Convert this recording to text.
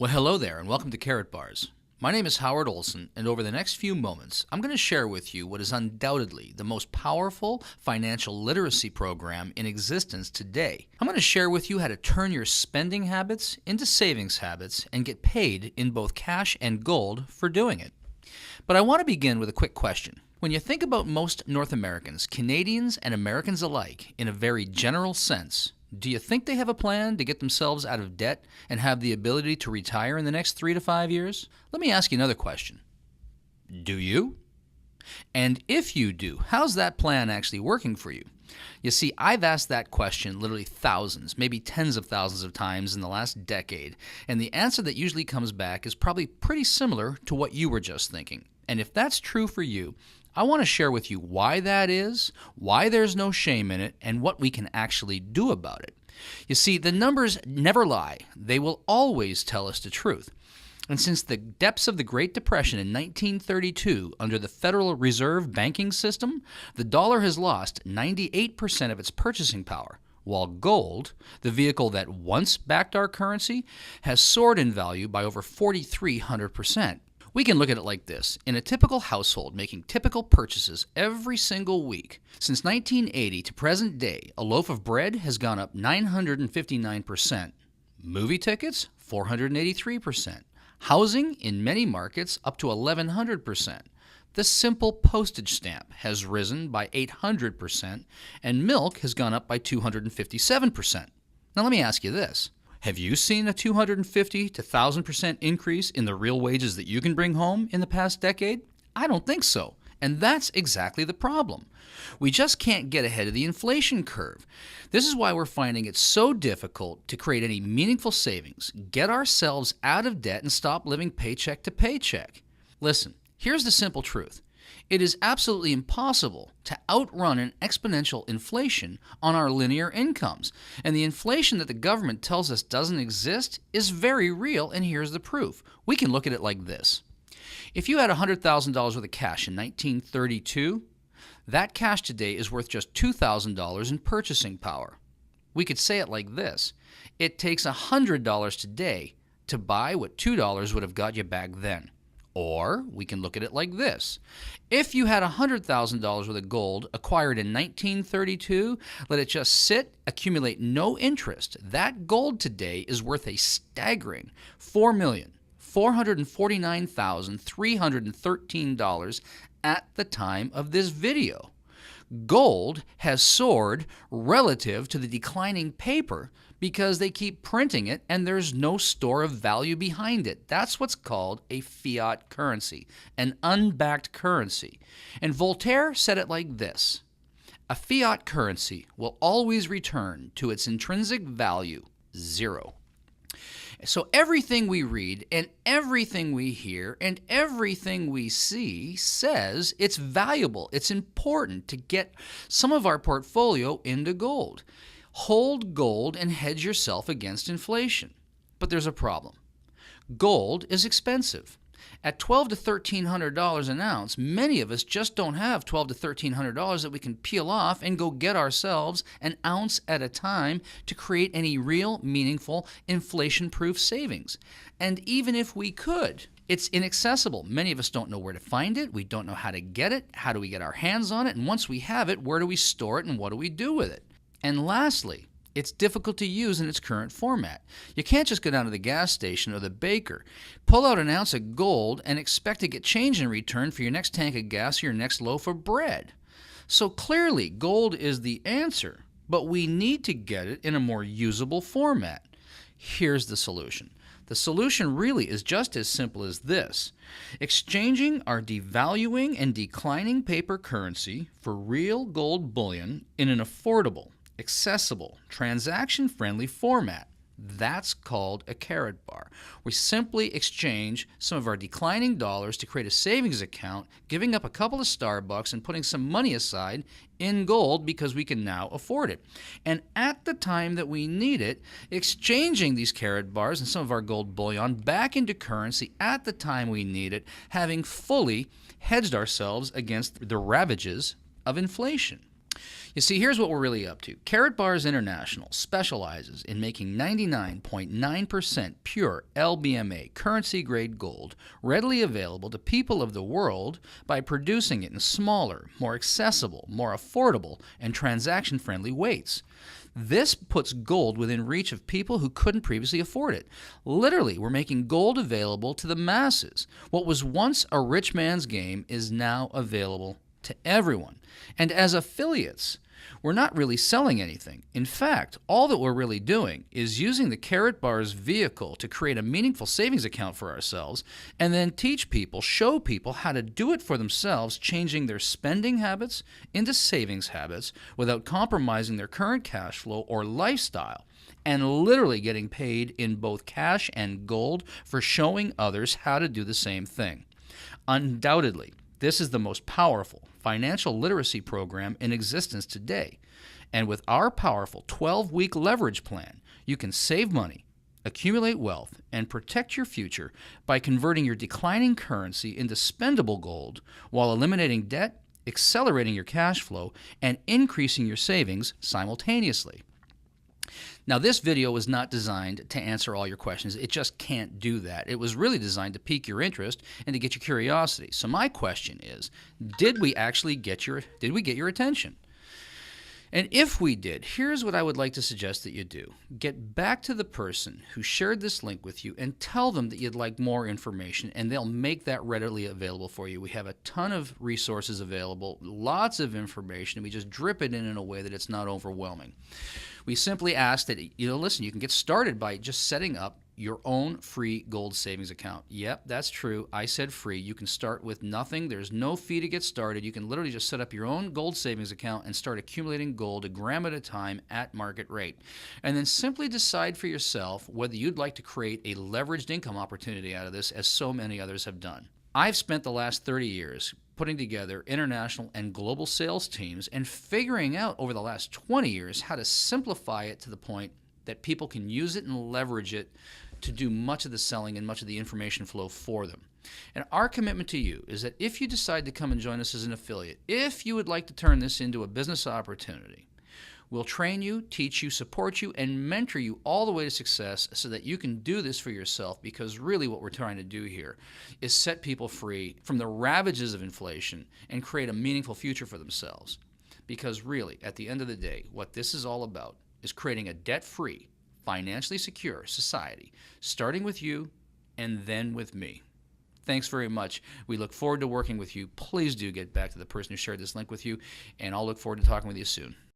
Well, hello there, and welcome to Karatbars. My name is Howard Olson, and over the next few moments, I'm going to share with you what is undoubtedly the most powerful financial literacy program in existence today. I'm going to share with you how to turn your spending habits into savings habits and get paid in both cash and gold for doing it. But I want to begin with a quick question. When you think about most North Americans, Canadians and Americans alike, in a very general sense, do you think they have a plan to get themselves out of debt and have the ability to retire in the next 3 to 5 years? Let me ask you another question. Do you? And if you do, how's that plan actually working for you? You see, I've asked that question literally thousands, maybe tens of thousands of times in the last decade, and the answer that usually comes back is probably pretty similar to what you were just thinking. And if that's true for you, I want to share with you why that is, why there's no shame in it, and what we can actually do about it. You see, the numbers never lie. They will always tell us the truth. And since the depths of the Great Depression in 1932, under the Federal Reserve banking system, the dollar has lost 98% of its purchasing power, while gold, the vehicle that once backed our currency, has soared in value by over 4,300%. We can look at it like this. In a typical household making typical purchases every single week, since 1980 to present day, a loaf of bread has gone up 959%. Movie tickets, 483%. Housing, in many markets, up to 1,100%. The simple postage stamp has risen by 800%, and milk has gone up by 257%. Now let me ask you this. Have you seen a 250 to 1,000% increase in the real wages that you can bring home in the past decade? I don't think so. And that's exactly the problem. We just can't get ahead of the inflation curve. This is why we're finding it so difficult to create any meaningful savings, get ourselves out of debt, and stop living paycheck to paycheck. Listen, here's the simple truth. It is absolutely impossible to outrun an exponential inflation on our linear incomes. And the inflation that the government tells us doesn't exist is very real, and here's the proof. We can look at it like this. If you had $100,000 worth of cash in 1932, that cash today is worth just $2,000 in purchasing power. We could say it like this. It takes $100 today to buy what $2 would have got you back then. Or we can look at it like this. If you had $100,000 worth of gold acquired in 1932, let it just sit, accumulate no interest. That gold today is worth a staggering $4,449,313 at the time of this video. Gold has soared relative to the declining paper because they keep printing it and there's no store of value behind it. That's what's called a fiat currency, an unbacked currency. And Voltaire said it like this: a fiat currency will always return to its intrinsic value, zero. So everything we read and everything we hear and everything we see says it's valuable, it's important to get some of our portfolio into gold. Hold gold and hedge yourself against inflation. But there's a problem. Gold is expensive. At $1,200 to $1,300 an ounce, many of us just don't have $1,200 to $1,300 that we can peel off and go get ourselves an ounce at a time to create any real, meaningful, inflation-proof savings. And even if we could, it's inaccessible. Many of us don't know where to find it. We don't know how to get it. How do we get our hands on it? And once we have it, where do we store it and what do we do with it? And lastly, it's difficult to use in its current format. You can't just go down to the gas station or the baker, pull out an ounce of gold, and expect to get change in return for your next tank of gas or your next loaf of bread. So clearly, gold is the answer, but we need to get it in a more usable format. Here's the solution. The solution really is just as simple as this: exchanging our devaluing and declining paper currency for real gold bullion in an affordable, accessible, transaction-friendly format. That's called a Karatbar. We simply exchange some of our declining dollars to create a savings account, giving up a couple of Starbucks and putting some money aside in gold because we can now afford it. And at the time that we need it, exchanging these Karatbars and some of our gold bullion back into currency at the time we need it, having fully hedged ourselves against the ravages of inflation. You see, here's what we're really up to. Karatbars International specializes in making 99.9% pure LBMA currency-grade gold readily available to people of the world by producing it in smaller, more accessible, more affordable, and transaction-friendly weights. This puts gold within reach of people who couldn't previously afford it. Literally, we're making gold available to the masses. What was once a rich man's game is now available to everyone. And as affiliates, we're not really selling anything. In fact, all that we're really doing is using the Karatbars vehicle to create a meaningful savings account for ourselves and then teach people, show people how to do it for themselves, changing their spending habits into savings habits without compromising their current cash flow or lifestyle, and literally getting paid in both cash and gold for showing others how to do the same thing. Undoubtedly, this is the most powerful financial literacy program in existence today. And with our powerful 12-week leverage plan, you can save money, accumulate wealth, and protect your future by converting your declining currency into spendable gold while eliminating debt, accelerating your cash flow, and increasing your savings simultaneously. Now, this video was not designed to answer all your questions. It just can't do that. It was really designed to pique your interest and to get your curiosity. So my question is, did we get your attention? And if we did, here's what I would like to suggest that you do. Get back to the person who shared this link with you and tell them that you'd like more information, and they'll make that readily available for you. We have a ton of resources available, lots of information, and we just drip it in a way that it's not overwhelming. We simply ask that, listen, you can get started by just setting up your own free gold savings account. Yep, that's true. I said free. You can start with nothing. There's no fee to get started. You can literally just set up your own gold savings account and start accumulating gold a gram at a time at market rate. And then simply decide for yourself whether you'd like to create a leveraged income opportunity out of this, as so many others have done. I've spent the last 30 years putting together international and global sales teams and figuring out over the last 20 years how to simplify it to the point that people can use it and leverage it to do much of the selling and much of the information flow for them. And our commitment to you is that if you decide to come and join us as an affiliate, if you would like to turn this into a business opportunity, we'll train you, teach you, support you, and mentor you all the way to success so that you can do this for yourself, because really what we're trying to do here is set people free from the ravages of inflation and create a meaningful future for themselves. Because really, at the end of the day, what this is all about is creating a debt-free, financially secure society, starting with you and then with me. Thanks very much. We look forward to working with you. Please do get back to the person who shared this link with you, and I'll look forward to talking with you soon.